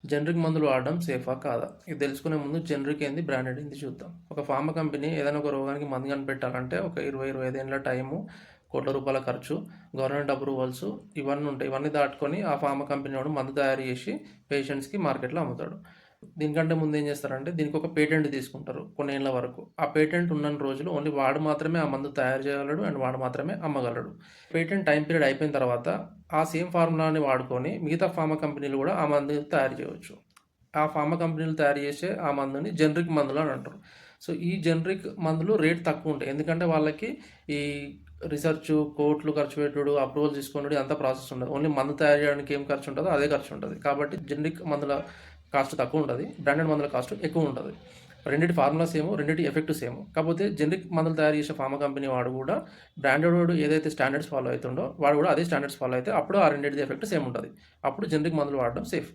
Generic మందులు వాడడం సేఫా కాదా? ఇది తెలుసుకునే ముందు జనరిక్ ఏంది, బ్రాండెడ్ ఏంది చూద్దాం. ఒక ఫార్మా కంపెనీ ఏదైనా ఒక రోగానికి మందు కనిపెట్టాలంటే ఒక 25 ఏళ్ల టైము, కోట్ల రూపాయల ఖర్చు, గవర్నమెంట్ అప్రూవల్స్ ఇవన్నీ ఉంటాయి. ఇవన్నీ దాటుకొని ఆ ఫార్మా కంపెనీ వాడు మందు తయారు చేసి పేషెంట్స్‌కి మార్కెట్‌లో అమ్ముతాడు. దీనికంటే ముందు ఏం చేస్తారంటే దీనికి ఒక పేటెంట్ తీసుకుంటారు కొన్ని ఏళ్ల వరకు. ఆ పేటెంట్ ఉన్నన్ని రోజులు ఓన్లీ వాడు మాత్రమే ఆ మందు తయారు చేయగలడు అండ్ వాడు మాత్రమే అమ్మగలడు. పేటెంట్ టైం పీరియడ్ అయిపోయిన తర్వాత ఆ సేమ్ ఫార్ములాని వాడుకొని మిగతా ఫార్మా కంపెనీలు కూడా ఆ మందు తయారు చేయవచ్చు. ఆ ఫార్మా కంపెనీలు తయారు చేసే ఆ మందుని జనరిక్ మందులు అని అంటారు. సో ఈ జనరిక్ మందులు రేట్ తక్కువ ఉంటాయి. ఎందుకంటే వాళ్ళకి ఈ రీసెర్చ్, కోట్లు ఖర్చు పెట్టుడు, అప్రూవల్ తీసుకొనుడు ఇదంతా ప్రాసెస్ ఉండదు. ఓన్లీ మందు తయారు చేయడానికి ఏం ఖర్చు ఉంటుందో అదే ఖర్చు ఉంటుంది. కాబట్టి జనరిక్ మందుల కాస్ట్ తక్కువ ఉంటుంది, బ్రాండెడ్ మందుల కాస్ట్ ఎక్కువ ఉంటుంది. రెండిటి ఫార్ములా సేమ్, రెండిటి ఎఫెక్ట్ సేమ్. కాకపోతే జనరిక్ మందులు తయారు చేసే ఫార్మా కంపెనీ వాడు కూడా బ్రాండెడ్ వాడు ఏదైతే స్టాండర్డ్స్ ఫాలో అవుతుండో వాడు కూడా అదే స్టాండర్డ్స్ ఫాలో అయితే అప్పుడు ఆ రెండింటిది ఎఫెక్ట్ సేమ్ ఉంటుంది. అప్పుడు జనరిక్ మందులు వాడడం సేఫ్.